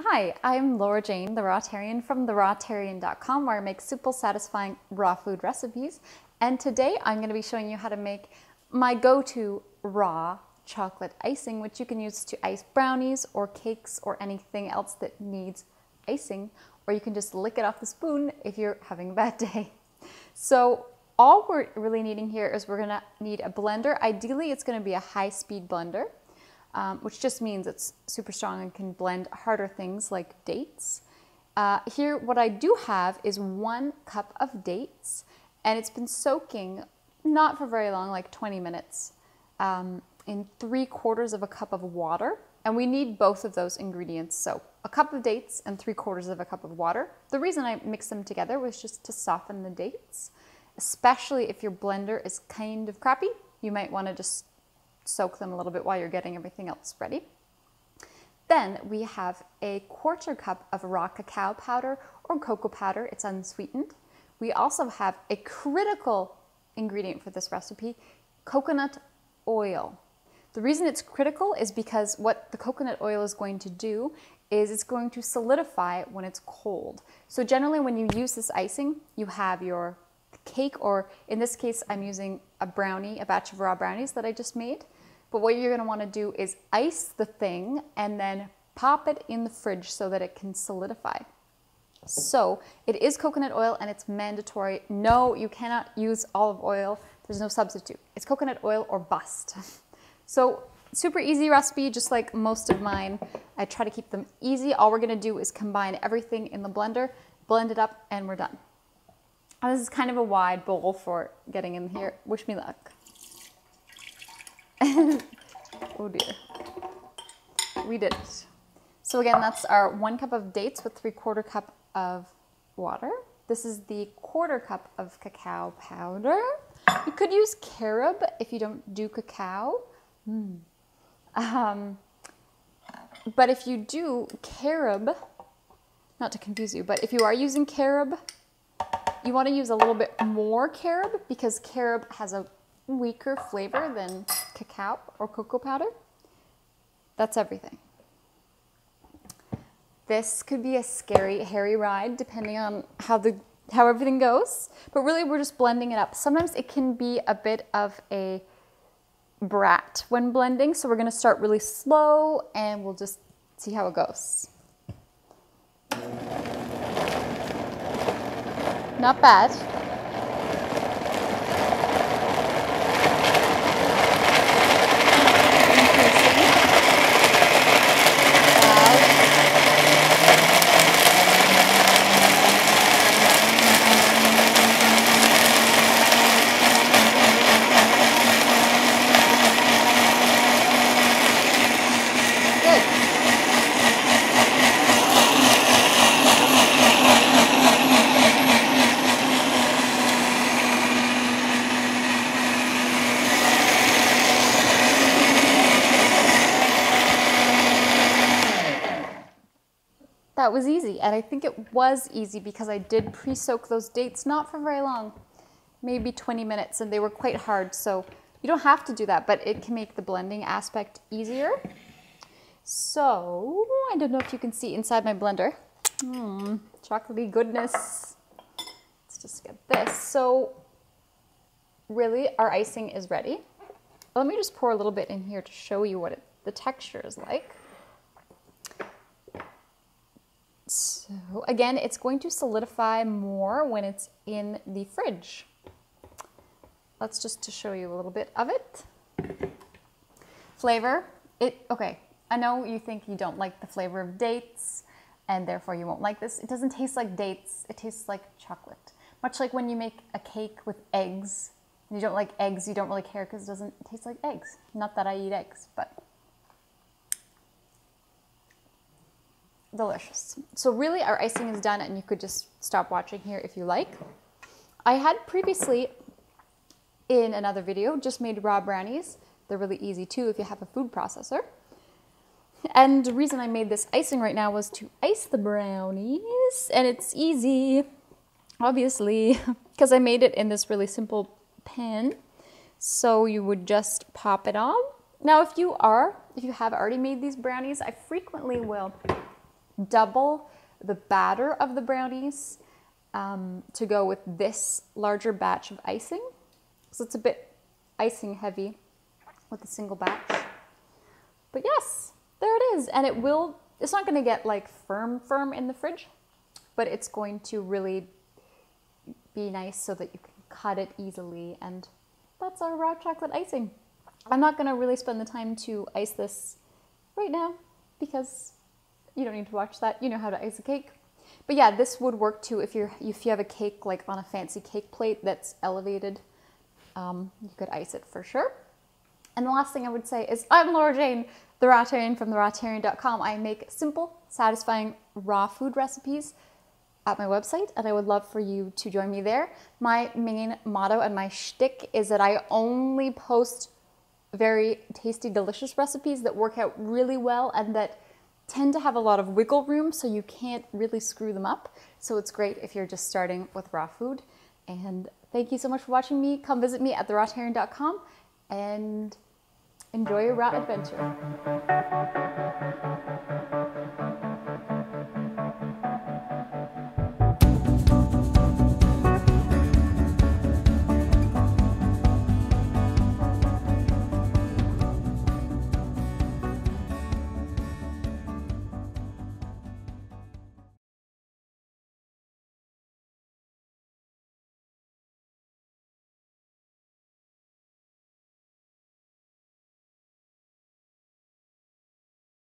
Hi, I'm Laura Jane, the Rawtarian from Rawtarian.com, where I make simple, satisfying raw food recipes. And today I'm going to be showing you how to make my go-to raw chocolate icing, which you can use to ice brownies or cakes or anything else that needs icing, or you can just lick it off the spoon if you're having a bad day. So all we're really needing here is we're going to need a blender. Ideally, it's going to be a high-speed blender. Which just means it's super strong and can blend harder things like dates. Here, what I do have is 1 cup of dates, and it's been soaking, not for very long, like 20 minutes, in 3/4 of a cup of water. And we need both of those ingredients, so a cup of dates and 3/4 of a cup of water. The reason I mixed them together was just to soften the dates, especially if your blender is kind of crappy. You might want to just soak them a little bit while you're getting everything else ready. Then we have a 1/4 cup of raw cacao powder or cocoa powder. It's unsweetened. We also have a critical ingredient for this recipe, coconut oil. The reason it's critical is because what the coconut oil is going to do is it's going to solidify when it's cold. So generally when you use this icing, you have your cake, or in this case, I'm using a brownie, a batch of raw brownies that I just made. But what you're going to want to do is ice the thing and then pop it in the fridge so that it can solidify. So it is coconut oil and it's mandatory. No, you cannot use olive oil. There's no substitute. It's coconut oil or bust. So super easy recipe, just like most of mine. I try to keep them easy. All we're going to do is combine everything in the blender, blend it up, and we're done. And this is kind of a wide bowl for getting in here. Wish me luck. Oh dear. We did it. So again, that's our 1 cup of dates with 3/4 cup of water. This is the 1/4 cup of cacao powder. You could use carob if you don't do cacao. But if you do carob, not to confuse you, but if you are using carob, you want to use a little bit more carob because carob has a weaker flavor than cacao or cocoa powder. That's everything. This could be a scary, hairy ride depending on how everything goes, but really we're just blending it up. Sometimes it can be a bit of a brat when blending, so we're going to start really slow and we'll just see how it goes. Not bad. That was easy, and I think it was easy because I did pre-soak those dates, not for very long, maybe 20 minutes, and they were quite hard, so you don't have to do that, but it can make the blending aspect easier. So, I don't know if you can see inside my blender. Chocolatey goodness. Let's just get this. So, really, our icing is ready. Let me just pour a little bit in here to show you what the texture is like. So again, it's going to solidify more when it's in the fridge. Let's just to show you a little bit of it. Flavor, okay, I know you think you don't like the flavor of dates and therefore you won't like this. It doesn't taste like dates, it tastes like chocolate. Much like when you make a cake with eggs, and you don't like eggs, you don't really care because it doesn't taste like eggs. Not that I eat eggs, but delicious. So really our icing is done and you could just stop watching here if you like. I had previously in another video just made raw brownies. They're really easy too if you have a food processor. And the reason I made this icing right now was to ice the brownies, and it's easy, obviously, because I made it in this really simple pan. So you would just pop it on Now, if you have already made these brownies, I frequently will double the batter of the brownies to go with this larger batch of icing. So it's a bit icing heavy with a single batch. But yes, there it is. And it's not going to get like firm in the fridge, but it's going to really be nice so that you can cut it easily. And that's our raw chocolate icing. I'm not going to really spend the time to ice this right now because you don't need to watch that. You know how to ice a cake. But yeah, this would work too if you have a cake like on a fancy cake plate that's elevated. You could ice it for sure. And the last thing I would say is I'm Laura Jane, the Rawtarian from Rawtarian.com. I make simple, satisfying raw food recipes at my website, and I would love for you to join me there. My main motto and my shtick is that I only post very tasty, delicious recipes that work out really well and that tend to have a lot of wiggle room so you can't really screw them up. So it's great if you're just starting with raw food. And thank you so much for watching me. Come visit me at therawtarian.com and enjoy your raw adventure.